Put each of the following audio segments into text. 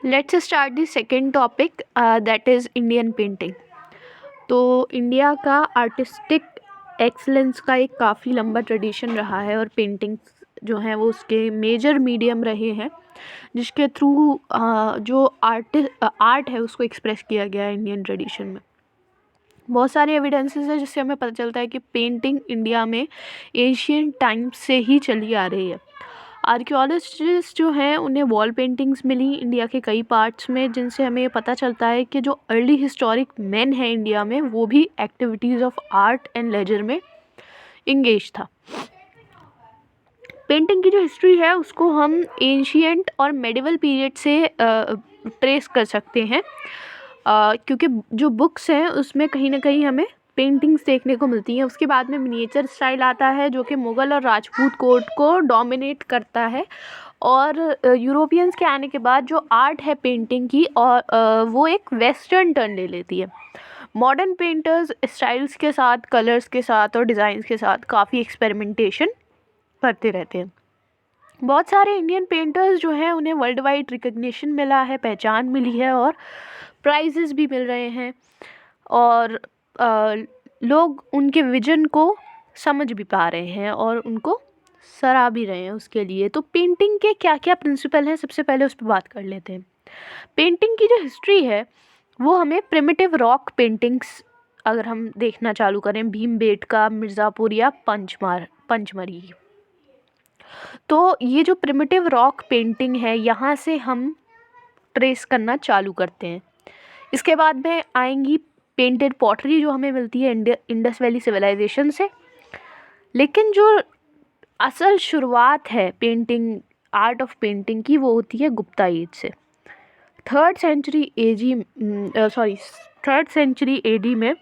Let's start the second topic that is Indian painting. तो India का artistic excellence का एक काफ़ी लंबा ट्रेडिशन रहा है और पेंटिंग्स जो हैं वो उसके मेजर मीडियम रहे हैं जिसके थ्रू जो आर्ट है उसको एक्सप्रेस किया गया है इंडियन ट्रेडिशन में। बहुत सारे एविडेंसेस है जिससे हमें पता चलता है कि पेंटिंग इंडिया में एशियन टाइम से ही चली आ रही है। आर्कियोलॉजिस्ट जो हैं उन्हें वॉल पेंटिंग्स मिली इंडिया के कई पार्ट्स में, जिनसे हमें पता चलता है कि जो अर्ली हिस्टोरिक मैन है इंडिया में वो भी activities of art and leisure में इंगेज था। पेंटिंग की जो हिस्ट्री है उसको हम एंशियंट और मेडिवल पीरियड से ट्रेस कर सकते हैं, क्योंकि जो बुक्स हैं उसमें कहीं ना कहीं हमें पेंटिंग्स देखने को मिलती हैं। उसके बाद में मिनिएचर स्टाइल आता है जो कि मुग़ल और राजपूत कोर्ट को डोमिनेट करता है, और यूरोपियंस के आने के बाद जो आर्ट है पेंटिंग की और वो एक वेस्टर्न टर्न ले लेती है। मॉडर्न पेंटर्स स्टाइल्स के साथ, कलर्स के साथ और डिज़ाइंस के साथ काफ़ी एक्सपेरिमेंटेशन करते रहते हैं। बहुत सारे इंडियन पेंटर्स जो हैं उन्हें वर्ल्ड वाइड रिकग्निशन मिला है, पहचान मिली है और प्राइजेस भी मिल रहे हैं, और लोग उनके विजन को समझ भी पा रहे हैं और उनको सराह भी रहे हैं उसके लिए। तो पेंटिंग के क्या क्या प्रिंसिपल हैं, सबसे पहले उस पर बात कर लेते हैं। पेंटिंग की जो हिस्ट्री है वो हमें प्रिमिटिव रॉक पेंटिंग्स अगर हम देखना चालू करें, भीमबेटका, मिर्ज़ापुर या पंचमरी, तो ये जो प्रिमिटिव रॉक पेंटिंग है यहाँ से हम ट्रेस करना चालू करते हैं। इसके बाद में आएंगी पेंटेड पॉटरी जो हमें मिलती है इंडस वैली सिविलाइजेशन से। लेकिन जो असल शुरुआत है पेंटिंग, आर्ट ऑफ पेंटिंग की, वो होती है गुप्ता एज से। थर्ड सेंचुरी एडी में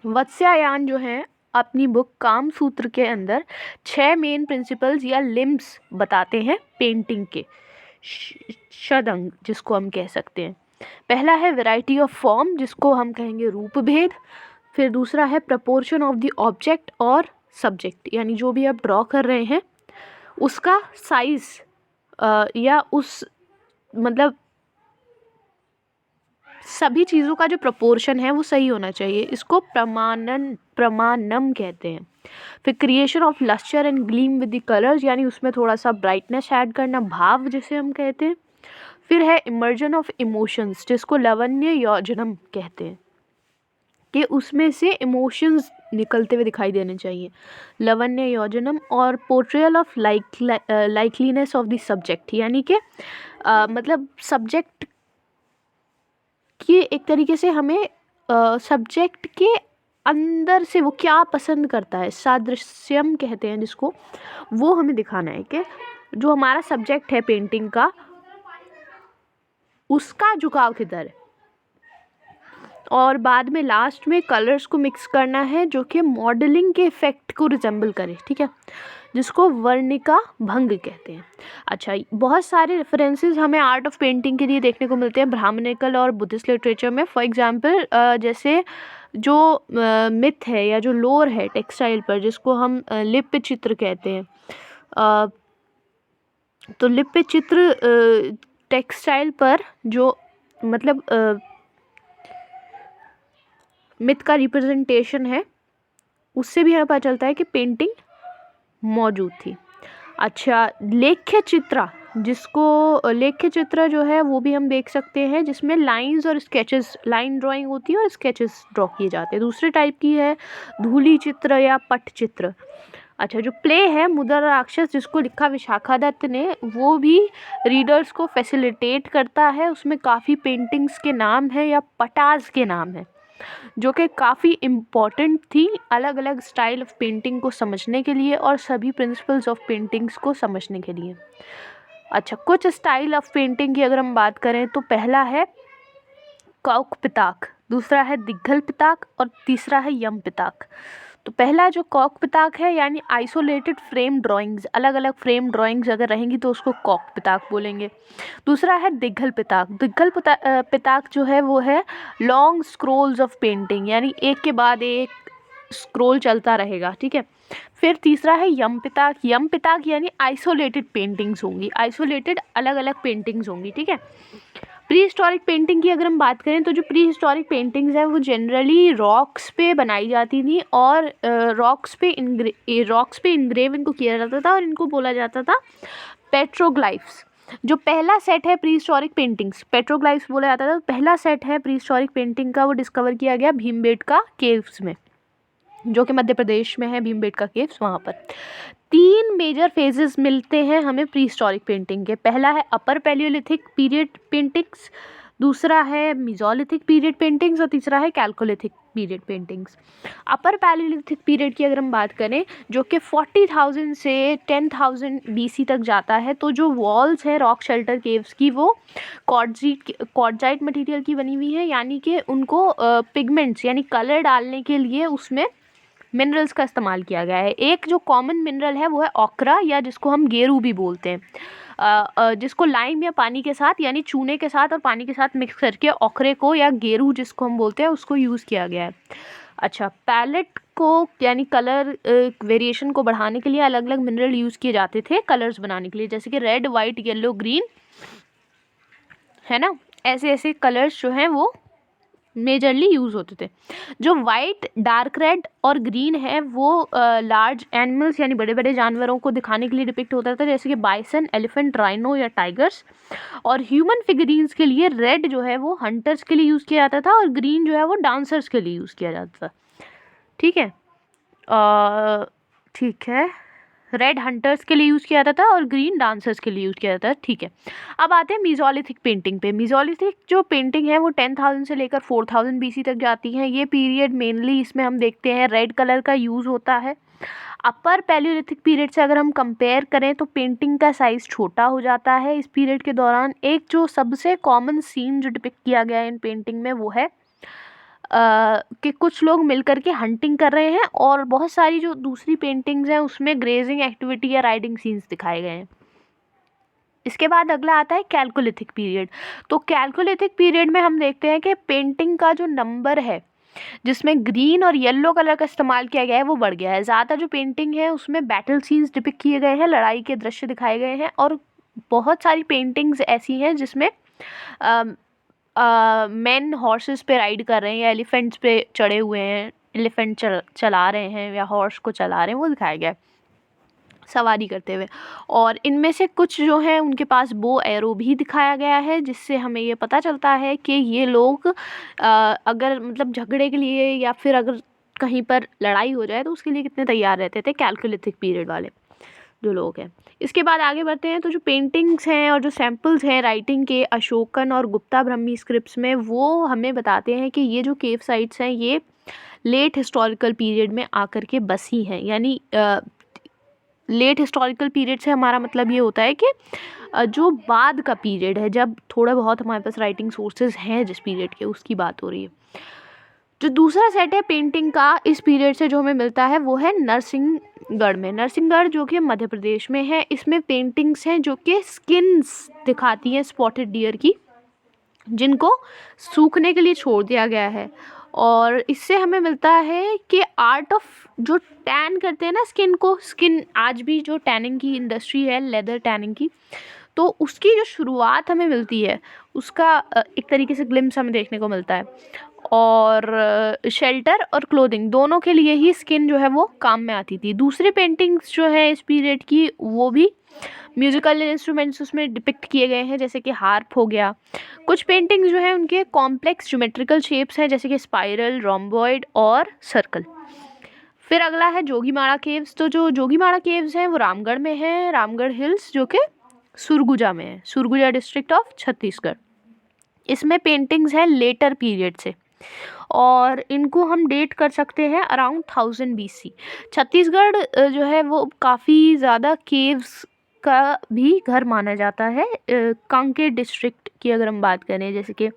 वत्स्यायन जो है अपनी बुक काम सूत्र के अंदर 6 मेन प्रिंसिपल्स या लिम्स बताते हैं पेंटिंग के, षडंग जिसको हम कह सकते हैं। पहला है वैरायटी ऑफ फॉर्म जिसको हम कहेंगे रूप भेद। फिर दूसरा है प्रपोर्शन ऑफ द ऑब्जेक्ट और सब्जेक्ट, यानी जो भी आप ड्रॉ कर रहे हैं उसका साइज या उस मतलब सभी चीज़ों का जो प्रपोर्शन है वो सही होना चाहिए। इसको प्रमाणम कहते हैं। फिर creation of lustre and gleam with the colours, यानी उसमें थोड़ा सा ब्राइटनेस ऐड करना, भाव जिसे हम कहते हैं। फिर है इमर्जन ऑफ इमोशंस जिसको लवण्य योजनम कहते हैं, कि उसमें से इमोशंस निकलते हुए दिखाई देने चाहिए, लवण्य योजनम। और portrayal of likeliness of the subject, यानी कि मतलब सब्जेक्ट कि एक तरीके से हमें सब्जेक्ट के अंदर से वो क्या पसंद करता है, सादृश्यम कहते हैं जिसको, वो हमें दिखाना है कि जो हमारा सब्जेक्ट है पेंटिंग का उसका झुकाव किधर है। और बाद में लास्ट में कलर्स को मिक्स करना है जो कि मॉडलिंग के इफेक्ट को रिजेंबल करे, ठीक है, जिसको वर्णिका भंग कहते हैं। अच्छा, बहुत सारे रेफरेंसेस हमें आर्ट ऑफ पेंटिंग के लिए देखने को मिलते हैं ब्राह्मणिकल और बुद्धिस्ट लिटरेचर में। फॉर एग्जांपल जैसे जो मिथ है या जो लोर है टेक्सटाइल पर, जिसको हम लिप्य चित्र कहते हैं, तो लिप्य चित्र टेक्सटाइल पर जो मतलब मिथ का रिप्रेजेंटेशन है, उससे भी हमें पता चलता है कि पेंटिंग मौजूद थी। अच्छा, लेख्य चित्र जो है वो भी हम देख सकते हैं, जिसमें लाइंस और स्केचेस, लाइन ड्राइंग होती है और स्केचेस ड्रॉ किए जाते हैं। दूसरे टाइप की है धूली चित्र या पट चित्र। अच्छा, जो प्ले है मुद्रा राक्षस जिसको लिखा विशाखा दत्त ने, वो भी रीडर्स को फैसिलिटेट करता है। उसमें काफ़ी पेंटिंग्स के नाम हैं या पटाज के नाम हैं जो कि काफ़ी इम्पॉर्टेंट थी अलग अलग स्टाइल ऑफ पेंटिंग को समझने के लिए और सभी प्रिंसिपल्स ऑफ पेंटिंग्स को समझने के लिए। अच्छा, कुछ स्टाइल ऑफ पेंटिंग की अगर हम बात करें तो पहला है कौक पिताक, दूसरा है दिग्गल पिताक और तीसरा है यम पिताक। तो पहला जो कौक पिताक है यानी आइसोलेटेड फ्रेम ड्राइंग्स, अलग अलग फ्रेम ड्राइंग्स अगर रहेंगी तो उसको कौक पिताक बोलेंगे। दूसरा है दिग्गल पिताक। पिताक जो है वो है लॉन्ग स्क्रोल्स ऑफ पेंटिंग, यानी एक के बाद एक स्क्रॉल चलता रहेगा, ठीक है। फिर तीसरा है यमपिताक। यमपिताक यानी आइसोलेटेड पेंटिंग्स होंगी, आइसोलेटेड अलग अलग पेंटिंग्स होंगी, ठीक है। प्री हिस्टोरिक पेंटिंग की अगर हम बात करें तो जो प्री हिस्टोरिक पेंटिंग्स हैं वो जनरली रॉक्स पे बनाई जाती थी और रॉक्स पे इंग्रेव इनको किया जाता था और इनको बोला जाता था पेट्रोग्लाइफ्स। जो पहला सेट है प्री हिस्टोरिक पेंटिंग्स, पेट्रोग्लाइफ्स बोला जाता था, पहला सेट है प्री हिस्टोरिक पेंटिंग का, वो डिस्कवर किया गया भीमबेटका केव्स में, जो कि मध्य प्रदेश में है, भीमबेटका केव्स, वहाँ पर। 3 मेजर फेजेस मिलते हैं हमें प्री हिस्टोरिक पेंटिंग के। पहला है अपर पैलियोलिथिक पीरियड पेंटिंग्स, दूसरा है मेसोलिथिक पीरियड पेंटिंग्स और तीसरा है कैल्कोलिथिक पीरियड पेंटिंग्स। अपर पैलियोलिथिक पीरियड की अगर हम बात करें, जो कि 40,000 से 10,000 BC तक जाता है, तो जो वॉल्स है रॉक शेल्टर केव्स की वो क्वार्टजाइट मटेरियल की बनी हुई है, यानी कि उनको पिगमेंट्स यानी कलर डालने के लिए उसमें मिनरल्स का इस्तेमाल किया गया है। एक जो कॉमन मिनरल है वो है ओकरा, या जिसको हम गेरू भी बोलते हैं, जिसको लाइम या पानी के साथ यानी चूने के साथ और पानी के साथ मिक्स करके ओकरे को या गेरू जिसको हम बोलते हैं उसको यूज़ किया गया है। अच्छा, पैलेट को यानी कलर वेरिएशन को बढ़ाने के लिए अलग अलग मिनरल यूज़ किए जाते थे कलर्स बनाने के लिए, जैसे कि रेड, वाइट, येलो, ग्रीन, है ना, ऐसे ऐसे कलर्स जो हैं वो मेजरली यूज़ होते थे। जो वाइट, डार्क रेड और ग्रीन है वो लार्ज एनिमल्स यानी बड़े बड़े जानवरों को दिखाने के लिए डिपिक्ट होता था, जैसे कि बाइसन, एलिफेंट, राइनो या टाइगर्स। और ह्यूमन फिगरीन्स के लिए रेड जो है वो हंटर्स के लिए यूज़ किया जाता था और ग्रीन जो है वो डांसर्स के लिए यूज़ किया जाता था, ठीक है। ठीक है, रेड हंटर्स के लिए यूज़ किया जाता था और ग्रीन डांसर्स के लिए यूज़ किया जाता था, ठीक है। अब आते हैं मेसोलिथिक पेंटिंग पे। मेसोलिथिक जो पेंटिंग है वो 10,000 से लेकर 4,000 BC तक जाती हैं। ये पीरियड मेनली इसमें हम देखते हैं रेड कलर का यूज़ होता है। अपर पैलियोलिथिक पीरियड से अगर हम कंपेयर करें तो पेंटिंग का साइज़ छोटा हो जाता है इस पीरियड के दौरान। एक जो सबसे कॉमन सीन जो डिपिक्ट किया गया है इन पेंटिंग में वो है कि कुछ लोग मिलकर के हंटिंग कर रहे हैं और बहुत सारी जो दूसरी पेंटिंग्स हैं उसमें ग्रेजिंग एक्टिविटी या राइडिंग सीन्स दिखाए गए हैं। इसके बाद अगला आता है कैल्कोलिथिक पीरियड। तो कैल्कोलिथिक पीरियड में हम देखते हैं कि पेंटिंग का जो नंबर है जिसमें ग्रीन और येलो कलर का इस्तेमाल किया गया है वो बढ़ गया है। ज़्यादा जो पेंटिंग है उसमें बैटल सीन्स डिपिक्ट किए गए हैं, लड़ाई के दृश्य दिखाए गए हैं और बहुत सारी पेंटिंग्स ऐसी हैं जिसमें मेन हॉर्सेस पे राइड कर रहे हैं या एलिफेंट्स पे चढ़े हुए हैं, एलिफेंट चला रहे हैं या हॉर्स को चला रहे हैं, वो दिखाया गया है सवारी करते हुए। और इनमें से कुछ जो हैं उनके पास बो एरो भी दिखाया गया है, जिससे हमें ये पता चलता है कि ये लोग अगर मतलब झगड़े के लिए या फिर अगर कहीं पर लड़ाई हो जाए तो उसके लिए कितने तैयार रहते थे कैल्कोलिथिक पीरियड वाले जो लोग हैं। इसके बाद आगे बढ़ते हैं तो जो पेंटिंग्स हैं और जो सैम्पल्स हैं राइटिंग के अशोकन और गुप्ता ब्रह्मी स्क्रिप्ट्स में, वो हमें बताते हैं कि ये जो केव साइट्स हैं ये लेट हिस्टोरिकल पीरियड में आकर के बसी हैं। यानी लेट हिस्टोरिकल पीरियड से हमारा मतलब ये होता है कि जो बाद का पीरियड है, जब थोड़ा बहुत हमारे पास राइटिंग सोर्सेज हैं जिस पीरियड के, उसकी बात हो रही है। जो दूसरा सेट है पेंटिंग का इस पीरियड से जो हमें मिलता है वो है नरसिंहगढ़ में। नरसिंहगढ़ जो कि मध्य प्रदेश में है, इसमें पेंटिंग्स हैं जो कि स्किन्स दिखाती हैं स्पॉटेड डियर की, जिनको सूखने के लिए छोड़ दिया गया है। और इससे हमें मिलता है कि आर्ट ऑफ जो टैन करते हैं ना स्किन को, स्किन आज भी जो टैनिंग की इंडस्ट्री है, लेदर टैनिंग की, तो उसकी जो शुरुआत हमें मिलती है उसका एक तरीके से ग्लिम्स हमें देखने को मिलता है। और शेल्टर और क्लोथिंग दोनों के लिए ही स्किन जो है वो काम में आती थी। दूसरी पेंटिंग्स जो है इस पीरियड की वो भी म्यूजिकल इंस्ट्रूमेंट्स उसमें डिपिक्ट किए गए हैं, जैसे कि हार्प हो गया। कुछ पेंटिंग्स जो है उनके कॉम्प्लेक्स ज्योमेट्रिकल शेप्स हैं, जैसे कि स्पाइरल, रोम्बॉइड और सर्कल। फिर अगला है जोगीमाड़ा केव्स। तो जो जोगीमाड़ा केव्स हैं वो रामगढ़ में है, रामगढ़ हिल्स, जो कि सुरगुजा में है, सुरगुजा डिस्ट्रिक्ट ऑफ छत्तीसगढ़। इसमें पेंटिंग्स हैं लेटर पीरियड से और इनको हम डेट कर सकते हैं अराउंड 1000 BC। छत्तीसगढ़ जो है वो काफ़ी ज़्यादा केव्स का भी घर माना जाता है। कांकेर डिस्ट्रिक्ट की अगर हम बात करें, जैसे कि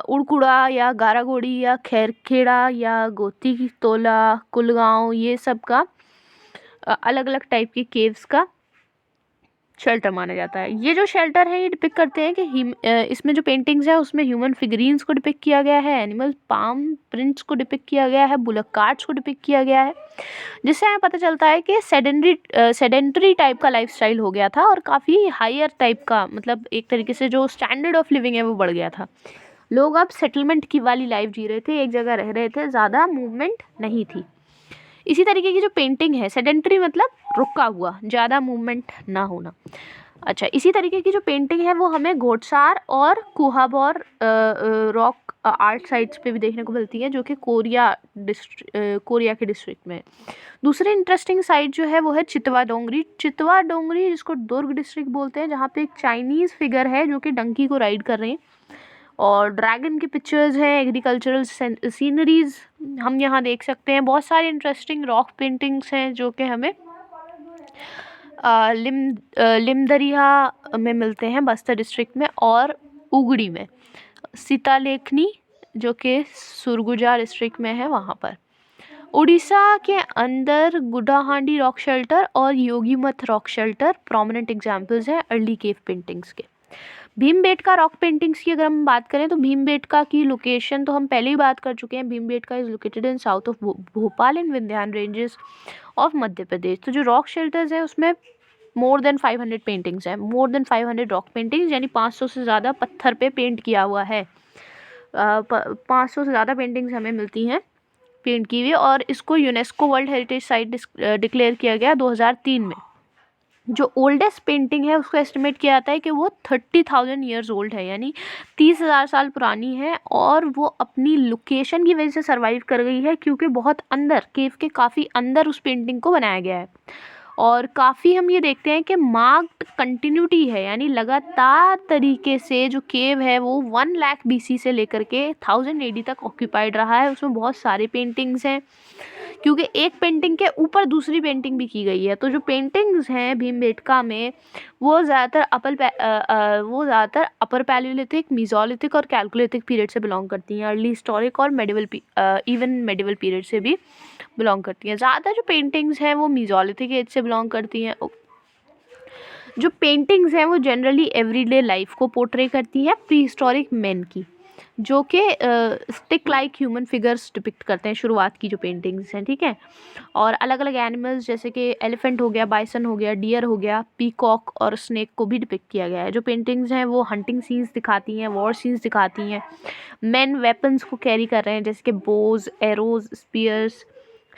उड़कुड़ा या गारागोड़ी या खैरखेड़ा या गोती तोला, कुलगांव, ये सब का अलग अलग टाइप के केव्स का शेल्टर माना जाता है। ये जो शेल्टर है ये डिपिक्ट करते हैं कि इसमें जो पेंटिंग्स है उसमें ह्यूमन फिगरीन्स को डिपिक्ट किया गया है, एनिमल पाम प्रिंट्स को डिपिक्ट किया गया है, बुलक कार्ट्स को डिपिक्ट किया गया है, जिससे हमें पता चलता है कि सेडेंटरी टाइप का लाइफस्टाइल हो गया था और काफ़ी हायर टाइप का, मतलब एक तरीके से जो स्टैंडर्ड ऑफ लिविंग है वो बढ़ गया था। लोग अब सेटलमेंट की वाली लाइफ जी रहे थे, एक जगह रह रहे थे, ज़्यादा मूवमेंट नहीं थी। इसी तरीके की जो पेंटिंग है, सेडेंटरी मतलब रुका हुआ, ज़्यादा मूवमेंट ना होना। अच्छा, इसी तरीके की जो पेंटिंग है वो हमें घोड़सार और कुहाबोर रॉक आर्ट साइट्स पे भी देखने को मिलती है, जो कि कोरिया के डिस्ट्रिक्ट में है। दूसरी इंटरेस्टिंग साइट जो है वो है चितवा डोंगरी। चितवा डोंगरी जिसको दुर्ग डिस्ट्रिक्ट बोलते हैं, जहाँ पे एक चाइनीज़ फिगर है जो कि डंकी को राइड कर रहे हैं और ड्रैगन की पिक्चर्स हैं, एग्रीकल्चरल सीनरीज हम यहाँ देख सकते हैं। बहुत सारी इंटरेस्टिंग रॉक पेंटिंग्स हैं जो कि हमें लिमदरिया में मिलते हैं, बस्तर डिस्ट्रिक्ट में, और उगड़ी में। सीतालेखनी जो कि सुरगुजा डिस्ट्रिक्ट में है, वहाँ पर। उड़ीसा के अंदर गुडाहांडी रॉक शेल्टर और योगीमठ रॉक शेल्टर प्रोमिनेंट एग्जाम्पल्स हैं अर्ली केव पेंटिंग्स के। भीमबेटका रॉक पेंटिंग्स की अगर हम बात करें तो भीमबेटका की लोकेशन तो हम पहले ही बात कर चुके हैं। Bhimbetka is located in south of Bhopal in Vindhyan ranges of Madhya Pradesh. तो जो रॉक शेल्टर्स हैं उसमें मोर देन 500 पेंटिंग्स हैं, मोर देन 500 रॉक पेंटिंग्स, यानी 500 से ज़्यादा पत्थर पे पेंट किया हुआ है। 500 से ज़्यादा पेंटिंग्स हमें मिलती हैं पेंट की हुई, और इसको UNESCO world heritage site declare किया गया 2003 में। जो ओल्डेस्ट पेंटिंग है उसको एस्टिमेट किया जाता है कि वो 30,000 ईयर्स ओल्ड है, यानी 30,000 साल पुरानी है, और वो अपनी लोकेशन की वजह से सर्वाइव कर गई है क्योंकि बहुत अंदर, केव के काफ़ी अंदर उस पेंटिंग को बनाया गया है। और काफ़ी हम ये देखते हैं कि मार्क्ड कंटिन्यूटी है, यानी लगातार तरीके से जो केव है वो 1 लाख BC से लेकर के 1000 AD तक ऑक्यूपाइड रहा है। उसमें बहुत सारे पेंटिंग्स हैं क्योंकि एक पेंटिंग के ऊपर दूसरी पेंटिंग भी की गई है। तो जो पेंटिंग्स हैं भीमबेटका में वो ज़्यादातर अपर पैलियोलिथिक, मीसोलिथिक और कैलकोलिथिक पीरियड से बिलोंग करती हैं। अर्ली हिस्टोरिक और इवन मेडिवल पीरियड से भी बिलोंग करती हैं। ज़्यादा जो पेंटिंग्स हैं वो मीसोलिथिक एज से बिलोंग करती हैं। जो पेंटिंग्स हैं वो जनरली एवरीडे लाइफ को पोर्ट्रे करती हैं प्री हिस्टोरिक मैन की, जो कि stick like human figures depict करते हैं, शुरुआत की जो पेंटिंग्स हैं, ठीक है। और अलग अलग एनिमल्स जैसे कि एलिफेंट हो गया, बाइसन हो गया, डियर हो गया, पीकॉक और स्नेक को भी डिपिक्ट किया गया है। जो पेंटिंग्स हैं वो हंटिंग सीन्स दिखाती हैं, वॉर सीन्स दिखाती हैं, मैन वेपन्स को कैरी कर रहे हैं जैसे कि बोज, एरोज, स्पीयर्स,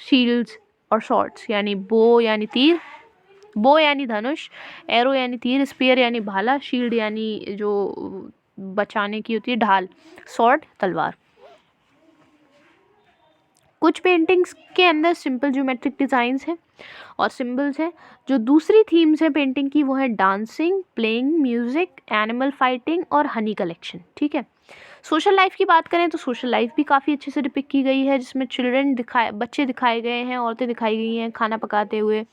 शील्ड्स और शॉर्ट्स, यानी बो यानी तीर, बो यानी धनुष, एरो यानी तीर, स्पीयर यानी भाला, शील्ड यानी जो बचाने की होती है ढाल, स्वॉर्ड तलवार। कुछ पेंटिंग्स के अंदर सिंपल ज्योमेट्रिक डिज़ाइंस हैं और सिंबल्स हैं। जो दूसरी थीम्स हैं पेंटिंग की वो है dancing, playing music, animal fighting और हनी कलेक्शन, ठीक है। सोशल लाइफ की बात करें तो सोशल लाइफ भी काफ़ी अच्छे से डिपिक्ट की गई है, जिसमें बच्चे दिखाए गए हैं, औरतें दिखाई गई हैं खाना पकाते हुए,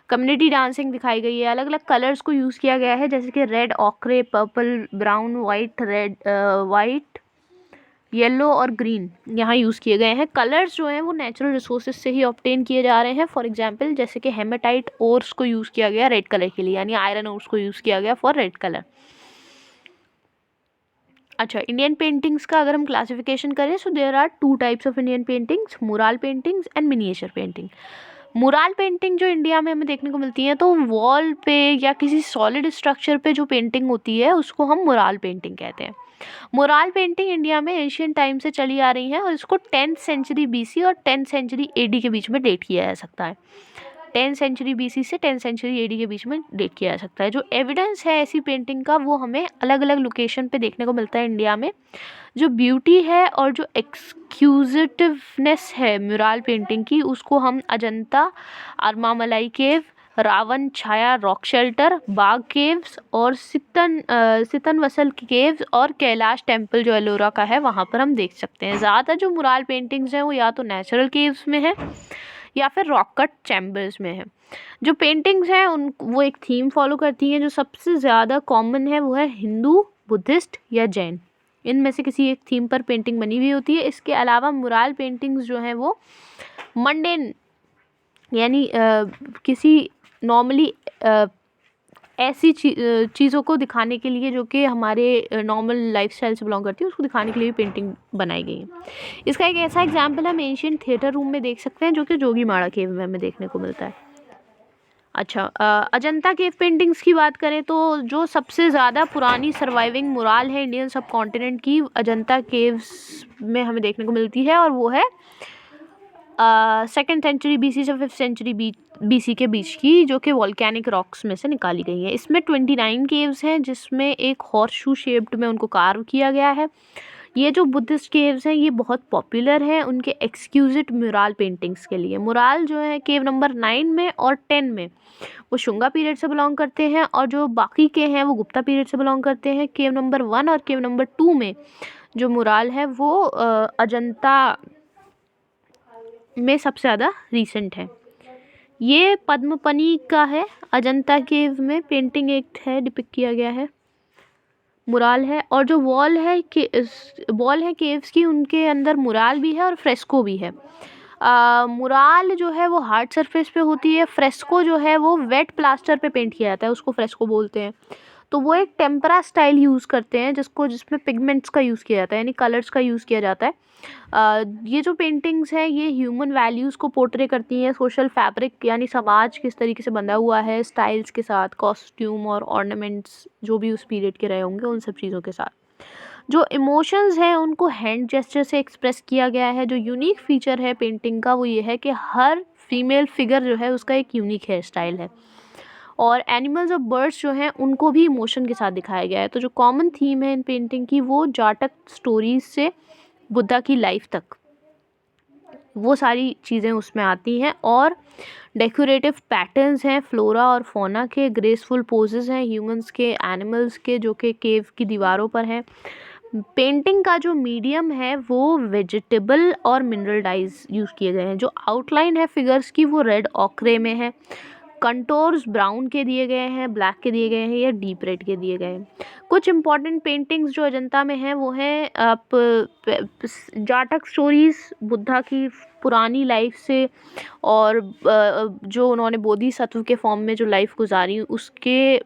कम्युनिटी डांसिंग दिखाई गई है, अलग अलग कलर्स को यूज़ किया गया है जैसे कि red, ochre, purple, brown, white, yellow और ग्रीन यहाँ यूज़ किए गए हैं। कलर्स जो हैं वो नेचुरल रिसोर्सेज से ही ऑब्टेन किए जा रहे हैं। फॉर एग्जांपल जैसे कि हेमेटाइट ओर्स को यूज़ किया गया रेड कलर के लिए, यानी आयरन ओर्स को यूज़ किया गया फॉर रेड कलर। अच्छा, इंडियन पेंटिंग्स का अगर हम क्लासिफिकेशन करें so there are 2 types of Indian paintings, mural paintings and miniature painting. Mural painting जो इंडिया में हमें देखने को मिलती है तो वॉल पे या किसी सॉलिड स्ट्रक्चर पे जो पेंटिंग होती है उसको हम मुराल पेंटिंग कहते हैं। मुराल पेंटिंग इंडिया में एशियन टाइम से चली आ रही है और इसको 10th सेंचुरी BC और 10th सेंचुरी AD के बीच में डेट किया जा सकता है। 10th सेंचुरी BC से 10th सेंचुरी AD के बीच में डेट किया जा सकता है। जो एविडेंस है ऐसी पेंटिंग का वो हमें अलग अलग लोकेशन पे देखने को मिलता है इंडिया में। जो ब्यूटी है और जो एक्सक्यूजिटिवनेस है म्यूरल पेंटिंग की उसको हम अजंता, अरमामलाई केव, रावण छाया रॉक शेल्टर, बाग केव्स और सितनवसल केव्स और कैलाश टेम्पल जो एलोरा का है वहाँ पर हम देख सकते हैं। ज़्यादा जो मुराल पेंटिंग्स हैं वो या तो नेचुरल केव्स में है या फिर रॉक कट चैम्बर्स में है। जो पेंटिंग्स हैं वो एक थीम फॉलो करती हैं। जो सबसे ज़्यादा कॉमन है वो है हिंदू, बुद्धिस्ट या जैन, इनमें से किसी एक थीम पर पेंटिंग बनी हुई होती है। इसके अलावा मुराल पेंटिंग्स जो हैं वो मंडेन यानी किसी नॉर्मली ऐसी चीज़ों को दिखाने के लिए जो कि हमारे नॉर्मल लाइफस्टाइल से बिलोंग करती है, उसको दिखाने के लिए भी पेंटिंग बनाई गई है। इसका एक ऐसा एग्जाम्पल हम एशियन थिएटर रूम में देख सकते हैं, जो कि जोगीमाड़ा केव में हमें देखने को मिलता है। अच्छा, अजंता केव पेंटिंग्स की बात करें तो जो सबसे ज़्यादा पुरानी सर्वाइविंग मुराल है इंडियन सब कॉन्टिनेंट की, अजंता केव्स में हमें देखने को मिलती है, और वो है 2nd सेंचुरी BC से 5th सेंचुरी BC के बीच की, जो कि वॉल्केनिक रॉक्स में से निकाली गई है। इसमें 29 केव्स हैं, जिसमें एक हॉर्स शू शेप्ड में उनको कार्व किया गया है। ये जो बुद्धिस्ट केव्स हैं ये बहुत पॉपुलर हैं उनके एक्सक्यूजिट म्यूरल पेंटिंग्स के लिए। म्यूरल जो है केव नंबर 9 में और 10 में वो शुंगा पीरियड से बिलोंग करते हैं, और जो बाकी के हैं वो गुप्ता पीरियड से बिलोंग करते हैं। केव नंबर 1 और केव नंबर 2 में जो म्यूरल है वो अजंता में सबसे ज़्यादा रीसेंट है। ये पद्मपनी का है, अजंता केव में पेंटिंग एक है, डिपिक्ट किया गया है, मुराल है। और जो वॉल है केव्स की, उनके अंदर मुराल भी है और फ्रेस्को भी है। मुराल जो है वो हार्ड सरफेस पे होती है, फ्रेस्को जो है वो वेट प्लास्टर पे पेंट किया जाता है, उसको फ्रेस्को बोलते हैं। तो वो एक टेम्परा स्टाइल यूज़ करते हैं जिसमें पिगमेंट्स का यूज़ किया जाता है, यानी कलर्स का यूज़ किया जाता है। ये जो पेंटिंग्स हैं ये ह्यूमन वैल्यूज़ को पोर्ट्रे करती हैं, सोशल फैब्रिक यानी समाज किस तरीके से बंधा हुआ है, स्टाइल्स के साथ, कॉस्ट्यूम और ऑर्नामेंट्स जो भी उस पीरियड के रहे होंगे उन सब चीज़ों के साथ। जो इमोशंस हैं उनको हैंड जेस्चर से एक्सप्रेस किया गया है। जो यूनिक फीचर है पेंटिंग का वो ये है कि हर फीमेल फिगर जो है उसका एक यूनिक हेयर स्टाइल है, और एनिमल्स और बर्ड्स जो हैं उनको भी इमोशन के साथ दिखाया गया है। तो जो कॉमन थीम है इन पेंटिंग की वो जाटक स्टोरीज से बुद्धा की लाइफ तक, वो सारी चीज़ें उसमें आती हैं। और डेकोरेटिव पैटर्न्स हैं फ्लोरा और फौना के, ग्रेसफुल पोजेस हैं ह्यूमंस के, एनिमल्स के, जो कि केव की दीवारों पर हैं। पेंटिंग का जो मीडियम है वो वेजिटेबल और मिनरल डाइज यूज़ किए गए हैं। जो आउटलाइन है फिगर्स की वो रेड ऑक्रे में है, कंटोर्स ब्राउन के दिए गए हैं, ब्लैक के दिए गए हैं या डीप रेड के दिए गए हैं। कुछ इंपॉर्टेंट पेंटिंग्स जो अजंता में हैं वो हैं जाटक स्टोरीज बुद्धा की पुरानी लाइफ से, और जो उन्होंने बोधिसत्व के फॉर्म में जो लाइफ गुजारी उसके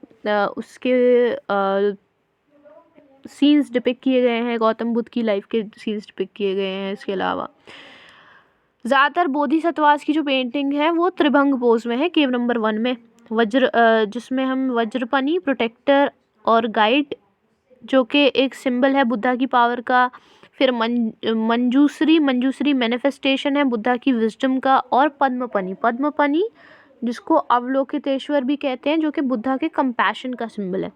सीन्स डिपिक्ट किए गए हैं, गौतम बुद्ध की लाइफ के सीन्स डिपिक्ट किए गए हैं। इसके अलावा ज़्यादातर बोधिसत्वास की जो पेंटिंग है वो त्रिभंग पोज में है। केव नंबर 1 में जिसमें हम वज्रपनी, प्रोटेक्टर और गाइड, जो कि एक सिंबल है बुद्धा की पावर का, फिर मंजूश्री मैनिफेस्टेशन है बुद्धा की विजडम का, और पद्मपनी जिसको अवलोकितेश्वर भी कहते हैं, जो कि बुद्धा के कंपैशन का सिंबल है।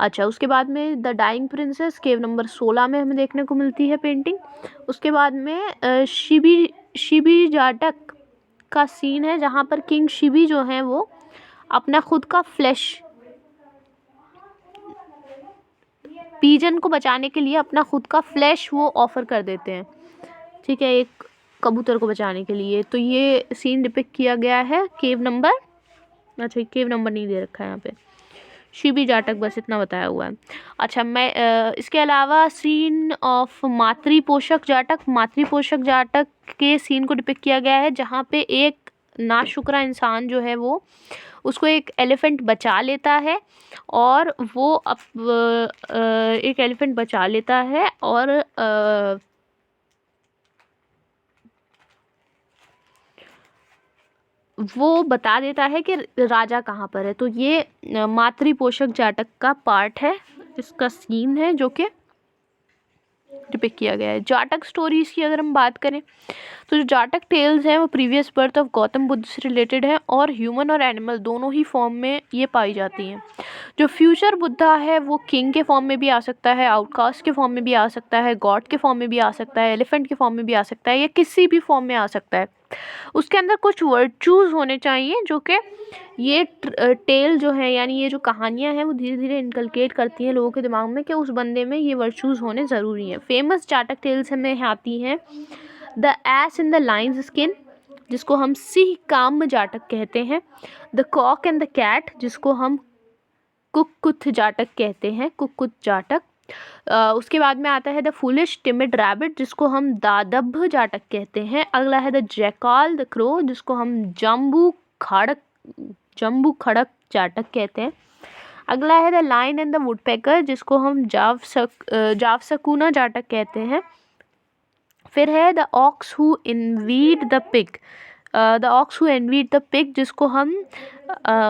अच्छा, उसके बाद में the dying princess cave number 16 में हमें देखने को मिलती है पेंटिंग। उसके बाद में शिबी जाटक का सीन है, जहाँ पर किंग शिबी जो हैं वो अपना खुद का फ्लैश पीजन को बचाने के लिए अपना खुद का फ्लैश वो ऑफर कर देते हैं, ठीक है, एक कबूतर को बचाने के लिए। तो ये सीन डिपिक्ट किया गया है केव नंबर नहीं दे रखा है यहाँ पे, शिबी जाटक बस इतना बताया हुआ है। अच्छा, मैं इसके अलावा सीन ऑफ मातृपोषक जाटक के सीन को डिपिक्ट किया गया है, जहाँ पे एक नाशुक्रा इंसान जो है वो उसको एक एलिफेंट बचा लेता है, और वो एक एलिफेंट बचा लेता है और वो बता देता है कि राजा कहाँ पर है। तो ये मातृपोषक जाटक का पार्ट है, इसका सीन है जो कि डिपिक्ट किया गया है। जाटक स्टोरीज की अगर हम बात करें तो जो जाटक टेल्स हैं वो previous birth of Gautam Buddha से रिलेटेड है, और ह्यूमन और एनिमल दोनों ही फॉर्म में ये पाई जाती हैं। जो फ्यूचर बुद्धा है वो किंग के फॉर्म में भी आ सकता है, आउटकास्ट के फॉर्म में भी आ सकता है, गॉड के फॉर्म में भी आ सकता है, एलिफेंट के फॉर्म में भी आ सकता है, या किसी भी फॉर्म में आ सकता है। उसके अंदर कुछ वर्चूज़ होने चाहिए जो कि ये टेल जो है, यानी ये जो कहानियाँ हैं वो धीरे धीरे इनकलकेट करती हैं लोगों के दिमाग में कि उस बंदे में ये वर्चूज़ होने ज़रूरी हैं। फेमस जाटक टेल्स में आती हैं the ass in the lion's skin, जिसको हम सिंह काम जाटक कहते हैं, the cock and the cat, जिसको हम कुक्कुथ जाटक कहते हैं, कुक्कुथ जाटक। उसके बाद में आता है द फूलिश टिमिड रैबिट, जिसको हम दादभ जाटक कहते हैं। अगला है द जैकाल द क्रो, जिसको हम जम्बू खड़क जाटक कहते हैं। अगला है the lion and the woodpecker, जिसको हम जावसकुना जाटक कहते हैं। फिर है the ox who envied the pig, जिसको हम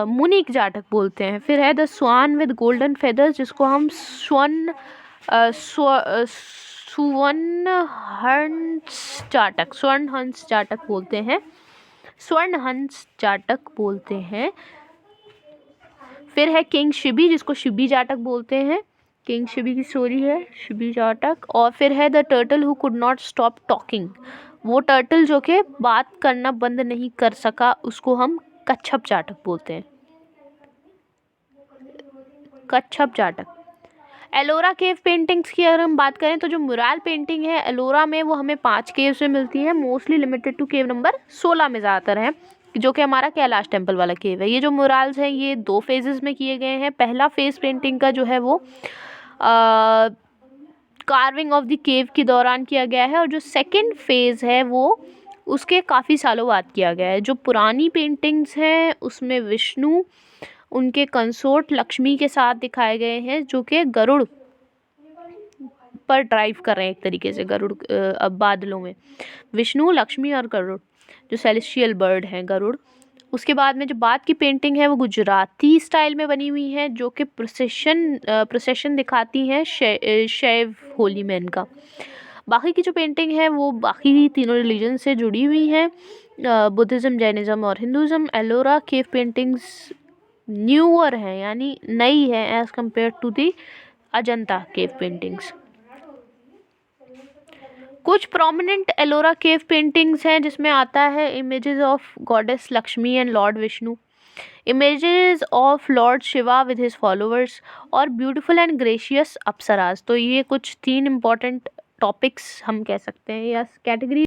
मुनिक जाटक बोलते हैं। फिर है the swan with golden feathers, जिसको हम स्वर्ण हंस जाटक बोलते हैं। फिर है किंग शिबी, जिसको शिबी जाटक बोलते हैं। किंग शिबी की स्टोरी है शिबी जाटक। और फिर है the turtle who could not stop talking, वो टर्टल जो कि बात करना बंद नहीं कर सका, उसको हम कच्छप जाटक बोलते हैं। कच्छप जाटक। एलोरा केव पेंटिंग्स की अगर हम बात करें तो जो मुराल पेंटिंग है एलोरा में, वो हमें 5 केव्स में मिलती है, mostly limited to cave number 16 में ज़्यादातर है, जो कि हमारा कैलाश टेम्पल वाला केव है। ये जो मुराल्स हैं ये 2 फेजेस में किए गए हैं। पहला फेज पेंटिंग का जो है वो कार्विंग ऑफ द केव के दौरान किया गया है, और जो सेकंड फेज है वो उसके काफ़ी सालों बाद किया गया है। जो पुरानी पेंटिंग्स हैं उसमें विष्णु उनके कंसोर्ट लक्ष्मी के साथ दिखाए गए हैं, जो कि गरुड़ पर ड्राइव कर रहे हैं एक तरीके से। गरुड़ बादलों में विष्णु, लक्ष्मी और गरुड़, जो सेलेस्टियल बर्ड हैं गरुड़। उसके बाद में जो बाद की पेंटिंग है वो गुजराती स्टाइल में बनी हुई है, जो कि प्रोसेशन दिखाती हैं शैव होली मैन का। बाकी की जो पेंटिंग है वो बाकी तीनों रिलीजन से जुड़ी हुई हैं, बुद्धिज़्म, जैनिज़्म और Hinduism. Ellora cave paintings newer है, यानी नई है as compare to the Ajanta cave paintings. कुछ प्रोमिनेंट एलोरा केव पेंटिंग्स हैं जिसमें आता है images of goddess Lakshmi and lord Vishnu, images of lord Shiva with his followers, और ब्यूटीफुल एंड ग्रेशियस अप्सरास। तो ये कुछ 3 इम्पॉर्टेंट टॉपिक्स हम कह सकते हैं या कैटेगरी